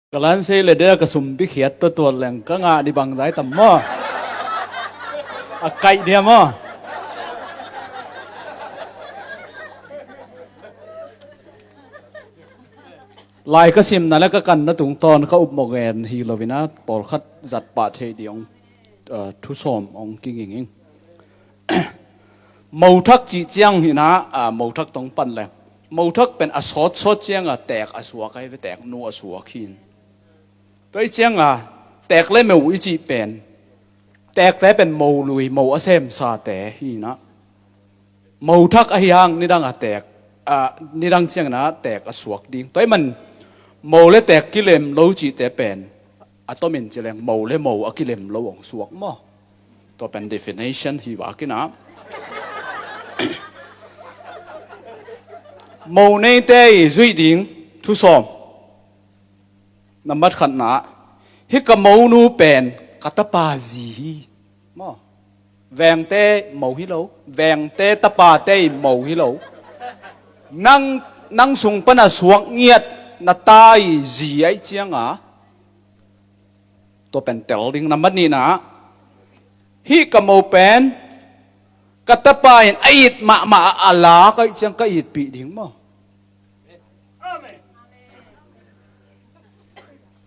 Kalan say le dia kasumbi khiat to leng ka nga di bang zai tam mo akai dia mo lai ka sim na la ka kan na tung ton ka up mo gen hi lovina pol khat zat pa the diong thu som ong king ing màu thắc chỉ chiang hi na màu thắc tong pan le màu thắc pen a sot chiang tek a suwa kai ve tek nu a suwa khin tôi chiang tek le màu chi pen tek te pen màu lui màu a sem sa te hi na màu thắc a hiang ni dang tek ni dang chiang na tek a suak ding tôi man màu le tek kilem lo chi te pen to min chileng màu le màu a kilem lo ong suak mo to pen definition hi wa kina màu này tê duy điển thu som nằm bắt khẩn nã hít cái màu nu bền cắt ta gì mà vàng tê màu hi lâu vàng tê ta pa tê màu hi lâu năng năng sung pan à xuống nhiệt na tai gì ấy chiang to pen tel ding nằm bắt ni nã hít cái màu bền cắt ta pa in ai mà ala cái chiang cái ít bị điển mà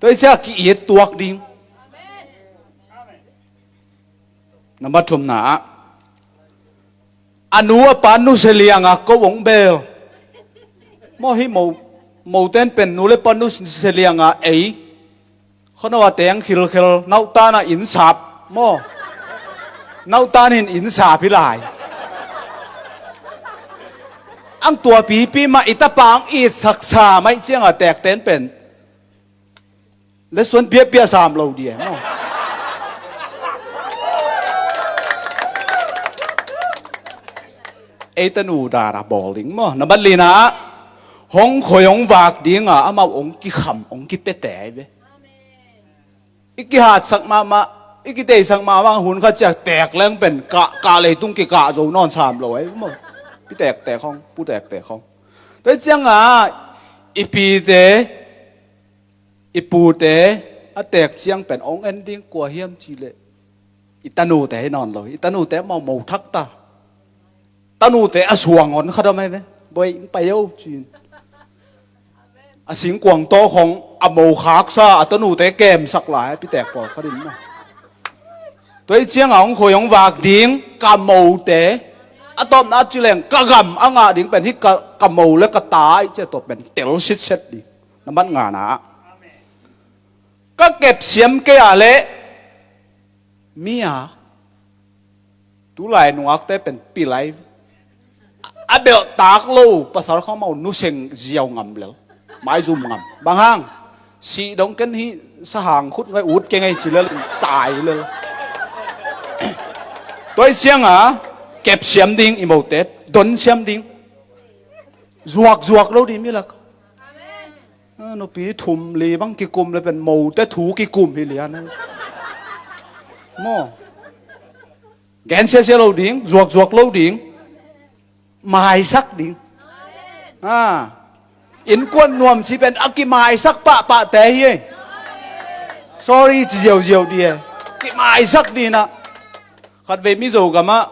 tôi sẽ kỹ yết tuộc đi nằm bắt thùng nã anu panu se liang có vong bel mo hi màu tên pen nu le panu se liang ấy khôn wa tiếng khil khil nau ta na in sap mo nau ta in sap hi lại ang tua pi mà ita pang it sak sa mai chiang tek tên pen lấy xuân bia sàm lâu đi no ấy tên u đà bỏ lính mà nó bắt liền hong khơi hong vạc đi mà ông ki khăm ông ki pet tẻ vậy iki hạt sắc mà iki tê sắc mà hun khát chạc tẹt lên bên cả lấy tung ki cả rồi non sàm lâu ấy mà bị tẹt không bu tẹt không tới chăng ipi tê ipu te tek chiang pen ong ending kwa hiam chi le itanu te non lo itanu te mau thak ta tanu te asuang on khadam ai ve boy pai yo chin sing kwang to khong mau khak sa atanu te kem sak lai pi tek por khadin ma toi chiang ong khoyong wak ding ka mau te atom na chi leng ka gam anga ding pen hi ka mau le ka tai che to pen tel sit set di namat nga na các kẹp xiêm cái lệ mía tú lại nuốt tới bên pi lại biểu tạc lâu pasal không mau nu seng giàu ngầm lỡ mãi zoom ngầm bằng hang si đóng cái hi sa hàng khút ngay út cái ngay chỉ là tài lỡ tôi xiang kẹp xiêm đinh im màu tết đốn xiêm đinh ruột lâu đi mới là nó bị thùm lì bằng cái cùm làเป็นmàuแต่ถูcái cùm thì liền mò ghen xe lâu điếng ruột lâu điếng mài sắc điếng in quân nuông chỉเป็นcái mài sắc pạ té hi sorry chỉ diều đi cái mài sắc đi na khát về mi dầu cả mà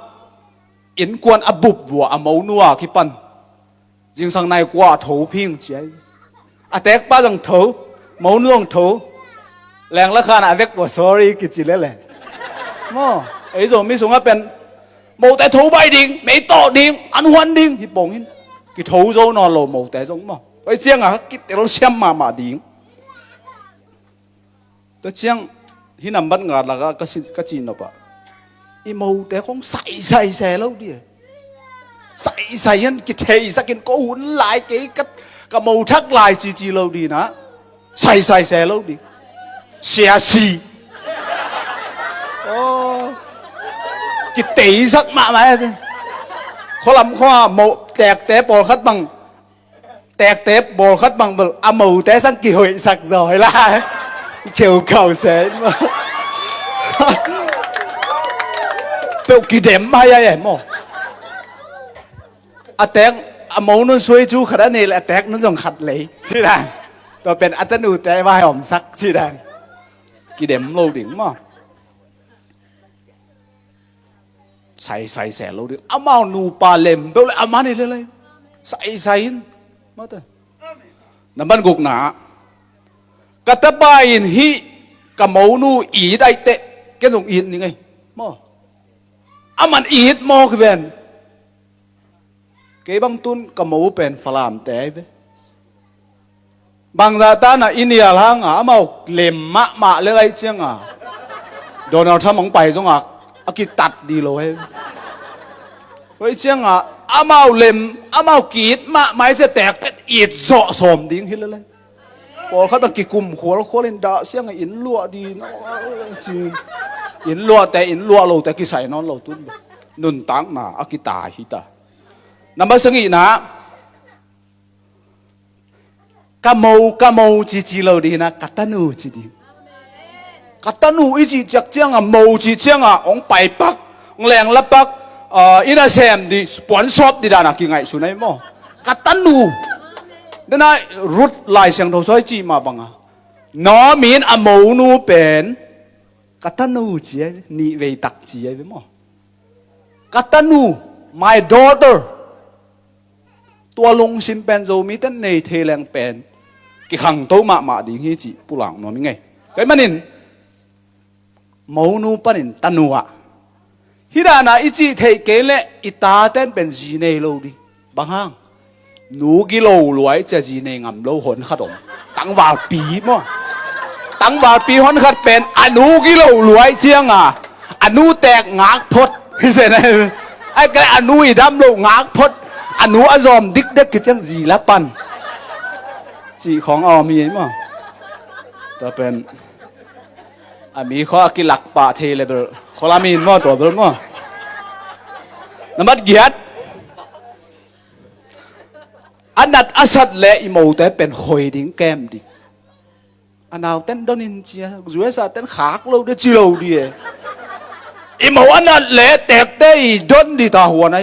in quân bụp vua màu nua cái pan riêng sang này qua thấu phim chỉ tek ba dòng thấu máu nuông thấu leng la khan avec của sorry cái gì lẽ mo ấy rồi mi xuống bên màu té thấu bay điên mấy to điên ăn hoan điên thì bông hin cái thấu rồi nó lồ màu té giống mà ấy chiang cái téo xem mà điên tôi chiang hi nằm bắt ngạt là cái gì nó bảo i màu té không sảy xe lâu đi sảy hin cái thầy sắc cái cố hun lại cái màu thắc lại chi lâu đi nè xài xe lâu đi xe xì cái tỷ sắc mà khó làm khoa màu tẹt té bò khát bằng tẹt té bò khát bằng màu té sang kỳ hội sặc rồi là kiểu cầu xe mà tiêu kỳ điểm hay vậy mà tẹt màu nó xuôi chú khát này là tẹt nó dòng khát lấy chứ là ตัวเป็นอัตนูแต่ว่าหอมสักจีดังกี่เดมโลดิ่งมั้งใส่แสโลดิ่งอามานูปาเลมตัวเลยอามาเนี่ยเลยใส่มาเถอะน้ำมันกุกหนากระตบายอินฮีกะหมูนูอีได้เตะแกส่งอีนี่ไงมั้งอามันอีดมอกเวนเก็บบางตุนกะหมูเป็นฝรั่งแต่เวบางซาตานะอินเดียล่างอ่ะมาเล็มมะเลยเชียงอ่ะโดนเอาทำของไปจงอ่ะอากิตัดดีเลยเฮ้ยเชียงอ่ะอามาเล็มอามากีดมะไม้จะแตกอีดโซสมดิ้งขึ้นเลยพอเขาตะกี้กลุ่มหัวแล้วโคเล่นด่าเชียงอ่ะอินลัวดีเนาะจีนอินลัวแต่อินลัวเราแต่กี่ใส่นอนเราตุ้นนุนตังมาอากิตาฮิตานั่นมาสังอีนะกะโมจีเราดีนะกัตตานูจีดีกัตตานูอีจีจักเจียงอ่ะโมจีเจียงอ่ะองไปปักองแรงละปักอินาเซมดีสปอนซอร์ดีดานะกี่ไงสุนัยมั้งกัตตานูนั่นนะรุดลายเสียงทศอยจีมาบังอ่ะน้อมีนอ่ะโมนูเป็นกัตตานูจีนี่เวตักจีไอ้มั้งกัตตานู my daughter ตัวลงสินเป็นโจมีแต่ในเทแรงเป็นกี่ขังโตมาดีงี้จีปุหลังนอมิไงไอ้มันนินหมูนูปนินตันัวฮิดานาอิจิเทเกเลอิตาเต้นเป็นจีเนโลดีบางห้างนูกิโลรวยจะจีเนงำโลหนขดมตั้งว่าปีมั้งตั้งว่าปีหนขัดเป็นอนูกิโลรวยเจียงอ่ะอนูแตกงักพดพี่เสนไอ้แกอนูอีดำโลงักพดอนุอารมณ์ดิกเด็กกิจังจีละปันจีของอมีมั้งแต่เป็นมีข้อกิลักปะเทเลเบลขลามีนมั้งตัวเบลมั้งน้ำมันเกียรติอันนัดอาสัดเละอิโมแต่เป็นคอยดิ้งแก้มดิ้งอันเอาเต้นโดนินเจียจุเอสาเต้นขากเราได้จีเราดีอิโมอันนัดเละแตกเตยโดนดีตาหัวไหน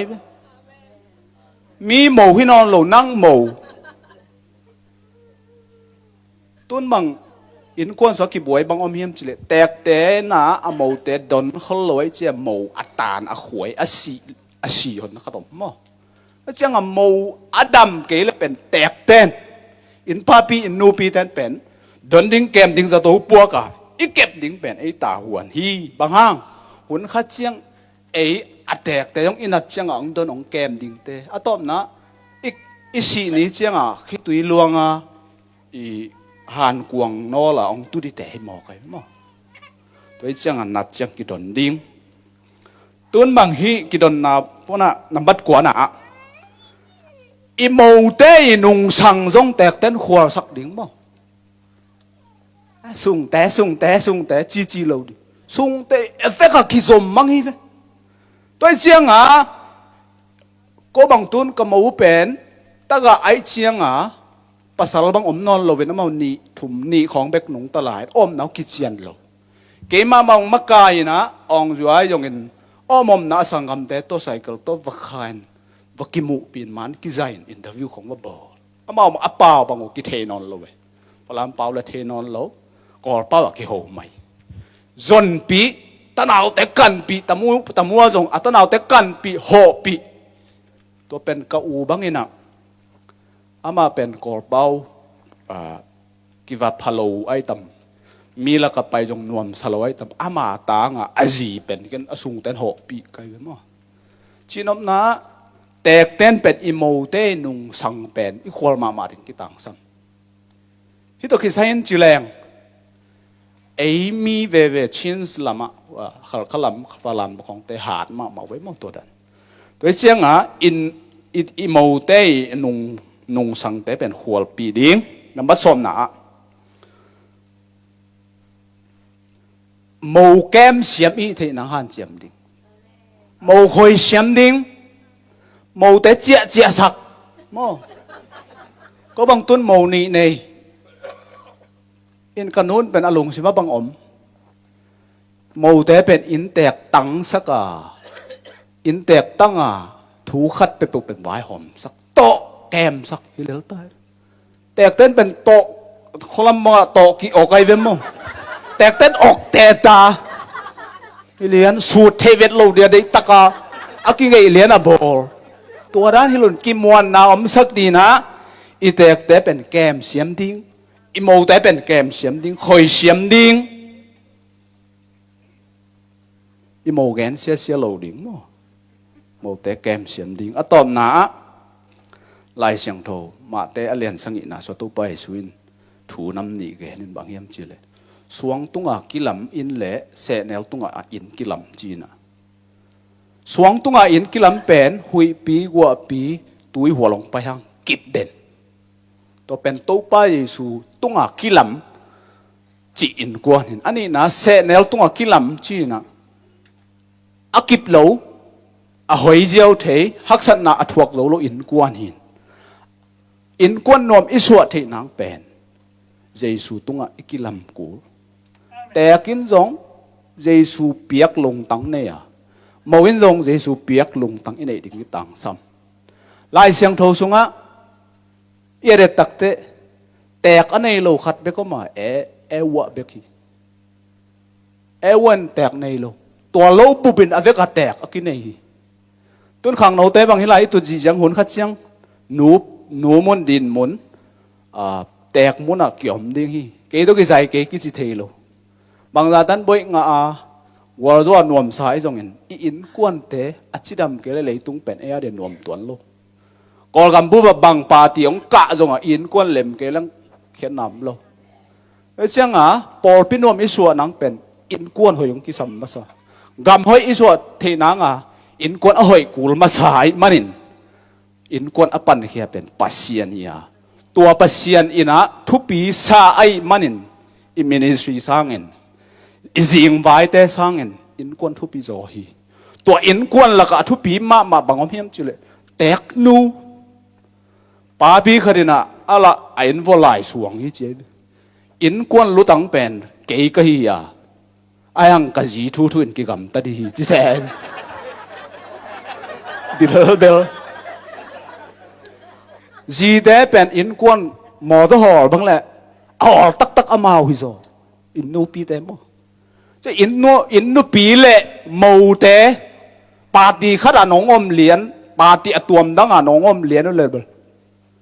มีหมูที่นอนหลูนั่งหมูต้นบังอินควนสกิบวยบังอมเฮียมจิเลแตกแต่น่ะอหมูแต่ดนเขาลอยเจียหมูอัตานขวยสีคนนะครับผมมั้งแล้วเจียงหมูอดัมเกลเป็นแตกเต้นอินพาปีอินนูปีเต้นเป็นดนดิ้งแกมดิ้งสะตูปัวกะอีเก็บดิ้งเป็นไอ้ตาหวนฮีบางห้างหุ่นข้าเจียงไอ้อัดแตกแต่ยังอินัดเชียงอ่ะองโดนองแกมดิ่งเตะอะตอมนะอีสีนี้เชียงอ่ะคิดตุยลวงอ่ะอีหานกวงนอละองตุดิแต่ให้หมอกไอ้หมอตัวเชียงอ่ะนัดเชียงกิดอนดิ่งตุนบางฮีกิดอนนาพวกน่ะนำบัดกวนอ่ะอีโมเตยนุ่งสังจงแตกเต้นขวาสักดิ่งบ่สุ่งแต่จีเราดิสุ่งแต่เอฟเฟกต์กิจมมังฮีเว้ตัวเชียงอ่ะก็บางตุนก็มาอุเป็นแต่ก็ไอเชียงอ่ะภาษาเราบางอมนอนเราเวนน้ำมันนี่ถุมนี่ของเบกหนุ่งตลาดอมน้ากิเชียนเราเกี่ยมาบางมักกายนะองจวยยงเงินอมน่าสังคมแต่ตัวไซเคิลตัววักขันวักกิมุปีนมันกิใจอินเทอร์วิวของว่าบอลมาอัปเปล่าบางกิเทนอนเราเว้ยพอลำเปล่าและเทนอนเราก่อเปล่ากิโหไม่จนปีตะนาวแต่กันปีตะมัวจงตะนาวแต่กันปีโหปีตัวเป็นกะอูบางนี่นะอามาเป็นกอลเป้ากิวาพะโลไอตำมีละกับไปจงนวมสโลไอตำอามาตางอาจีเป็นกันอสุงเต้นโหปีไกลไปมั้งชีนอมนะแตกเต้นเป็นอิโมเต้นุงสังเป็นอีควอลมาถึงกิตังสังฮิตโตคิดใช้ยินจีแรงไอ้มีเวชินส์ละมะขลัมฝรั่งของเตหาดมาไว้มองตัวดันตัวเชียงอ่ะอิโมเต้นุงสังเตเป็นหัวปีดิ้งน้ำบัดสมนะโมแก้มเสียมอีเทนังหันเจียมดิ้งโมคอยเสียมดิ้งโมเตเจียสักโมก็บางต้นโมนี่ในอินกันนู้นเป็นอารมณ์สิว่าบางอมโมแต่เป็นอินแตกตังสักอินแตกตั้งถูขัดไปปลุกเป็นหวายหอมสักโตแกมสักฮิเลตายแตกเต้นเป็นโต คนละมาโตกี่อกไอเวมมั้งแตกเต้นอกแต่ตาเลียนสูตรเทเวตโลเดียได้ตะกาอากิไงเลียนอะบอลตัวด้านที่หลุนกิมวนนาอมสักดีนะอีแตกแต่เป็นแกมเสียมดิ้งอีโมแต่เป็นแกมเสียมดิ้งคอยเสียมดิ้งอีโมแกนเสียโลดิ้งมั้งโมแต่แกมเสียมดิ้งอะตอมนาลายเสียงโทมาแต่อเลียนสังอินาสตุไปสุวินถูน้ำหนีเกนินบางเฮียมจีเลยสวงตุงอากิลำอินเละเสแนวตุงอาอินกิลำจีน่ะสวงตุงอาอินกิลำเป็นหุยปีกัวปีตุยหัวลงไปทางกิบเด่นตัวเป็นตู้ไปสู่ตุงอากิลำจีอินกัวนินอันนี้นะเสแนวตุงอากิลำจีน่ะอากิบเหลวอาหอยเจียวเทฮักษณะอถวกเหลวอินกัวนินอินกัวนอมอิสวะเทนางเป็นเจสูตุงอากิลำกูแต่กินจงเจสูเปียกลงตังเนี่ยมวินจงเจสูเปียกลงตังอินเอดิกิตังซ้ำลายเสียงโทสุงะเอเดตักเตะแตกอันในโลขัดเบก็มาเอวะเบกีเอวันแตกในโลตัวโลบุบินอเวกแตกอกินในต้นขังโนเตบางทีไรตุจีจังหุนขัดเสียงหนูมุนดินมุนแตกมุนอะเกี่ยมดิ้งฮีเกยตัวกิใจเกยกิจิเทโลบางราตันบ่อยงาวอร์ดวนวมสายจงอินกวนเตอชิดำเกลเลยตุงเป็นเดียนวมตัวนโลกอลกัมบูบบางปาติองกะจงอินกวนเล็มเกลังเขียนนำโลเชียงปอลพินวมอิสวนังเป็นอินกวนหอยงกิสัมมาสกำหอยอิสวเทนังอินกวนหอยกูลมาสายมันินอินกวนอปันเขียเป็นปัสเซียนียตัวปัสเซียนอินะทุปีซาไอมันินอิมินิสทรีสังเงินอิจิงไว้แต่สังเงินอินกวนทุปีโจฮีตัวอินกวนละก็ทุปีมาบางอมเฮียมจิเลแตกนูปาปีขดินะอะไรอินวอลายสวงฮีเจอินกวนรู้ตั้งเป็นเกยกะฮียาไอ้ยังกะจีทุอินกิกำตัดฮีจิเซนดิลเบลจีเดเป็นอินกวนหมอตัวหอลบังแหละหอลตักอามาวิโซอินนูปีเตมจะอินนูปีเละมูเตปาตีขัดนองอมเลียนปาตีอตัวมดังนองอมเลียนนั่นเลยเบล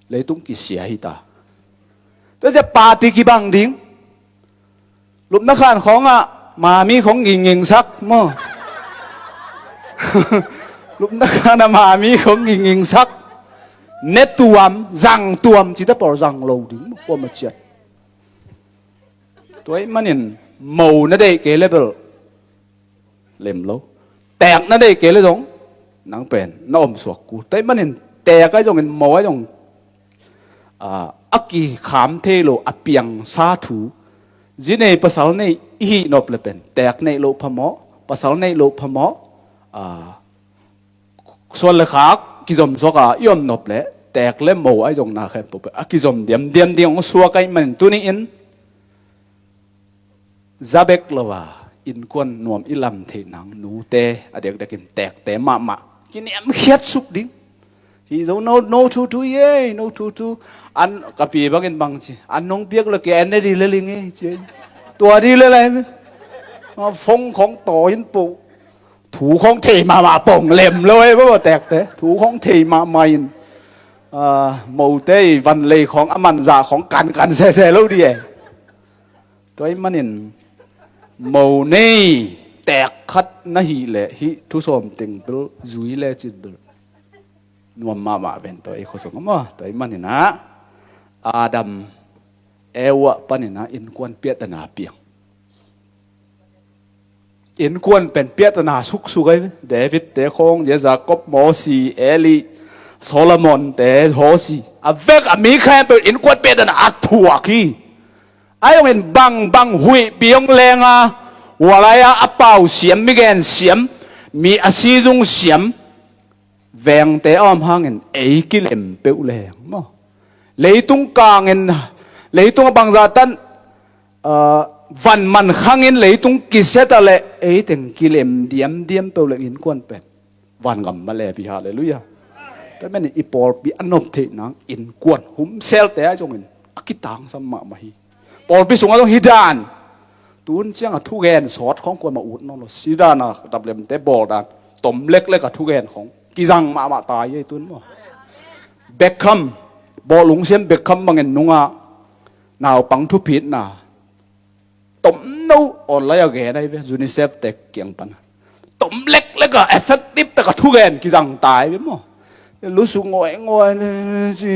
เลยตุ้งกิเสียฮิตาแต่จะปาตีกี่บังดิ้งลุมนักข่านของมามีของงิงซักมั้งลุมนักข่านมามีของงิงซักเนตตัวมจังตัวมจิตตปอจังโลดิ้งพวกมาเชียตัวไอ้มันเนี่ยมูนั่นได้เกลือเบลเล่มโลแตกนั่นได้เกลือจงนังเป็นน้อมสวกกูแต่มันเนี่ยแตกไอ้จงเป็นมูไอ้จงอักกีขามเทโลอเปียงซาถูจีในภาษาในอีนบเลยเป็นแตกในโลพมอภาษาในโลพมอส่วนเลขากิจมสกายอมนบเลยแตกเล่มมูไอ้จงนาแค่ปุ๊บกิจมเดียมสัวกันมันตัวนี้อินซาเบกลว่าอินกวนนวมอิลำเทนังนูเตอเด็กกินแตกแต่มากินเอ็มเขียดสุกดิ้งฮีโซno toเย่no toอันกับปีบางบางจีอันน้องเปียกละแกนได้ดีเลยลิงเจตัวดีเลยอะไรมั้ยฟงของต่อยินปูถูของเทมาป่งเล็มเลยเพราะว่าแตกแต่ถูของเทมาไม่โมเตวันเลยของอมันจาของกันเซ่แล้วดีตัวไอ้มันเนี่ยโมนี่แตกคัดนะฮีเละฮีทุสมติงเปลจุยเละจิตเปลนวมมาเป็นตัวไอ้ข้อสงฆ์มั้งตัวไอ้มันเนี่ยนะอาดัมเอวะปนินะอินกวนเปียตนาเปียงอินกวนเป็นเปียตนาสุกไอ้เดวิดเตคงเยซากบโมซีเอลีโซโลมอนเตโฮซีอเวกมีแค่เป็นอินกวนเปียตนาอัถั่วขี้ไอ้ยังเป็นบังหุยเปียงแรงว่าอะไรเป่าเสียมไม่แกนเสียมมีอาศีจงเสียมแวงแต่อ้อมห่างเงินเอกิเลมเปลวแรงมั้งเลยตุงกางเงินเลยตุงบางจาตันวันมันข้างเงินเลยตุงกิเสตอะไรถึงกิเลมเดียมเปลวแรงอินกวนเป็นวันกำมาเลยพี่ฮาเลลูยาแต่แม่นี่อีปอลปีอันนบเทนังอินกวนหุ่มเซลแต่จงเงินอักิตังสมมาไม่ ปอลพิสุงต้องฮิดานตุนเชียงทุกแกนสอดของคนมาอุดน้องซีดานะดับเล็มเตบอลดานตมเล็กกับทุกแกนของกิจังมาตายยัยตุนมั้งเบคคัมบอลลุงเซียนเบคคัมบางเงินนุ่งอ่ะนาวปังทุพิษน่ะตมนู้ออนไลน์แกได้เว้ยยูนิเซฟเต็กเกียงปันตมเล็กก็เอฟเฟกติฟแต่กับทุกแกนกิจังตายเว้ยมั้งรู้สึกงอยจี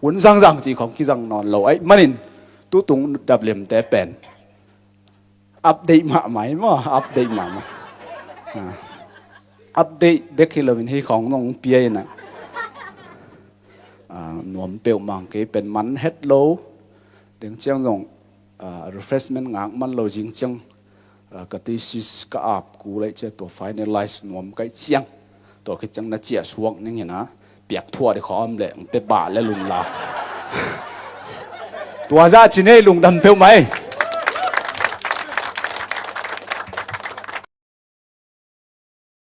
หุ่นสังจีของกิจังนอนเราไอ้มันนินตู้ตุงดับเล็มเตเป็นอัปเดตมาไหมมั้งอัปเดตมาอัปเดตเด็กที่เราเป็นที่ของน้องเปียน่ะนวมเปียวมังกี้เป็นมันเฮดโลเดี๋ยวเจ้าลงrefreshment งานมันโลจริงจังกติสิสก็อาบกูเลยเจ้าตัว finalize นวมก็เจียงตัวก็จังน่าเจียสวงนี่ไงนะเปียกทั่วที่ขอมเลยเตะบาและลุงลาตัวจ้าจีเน่ลุงดำเปียวไหม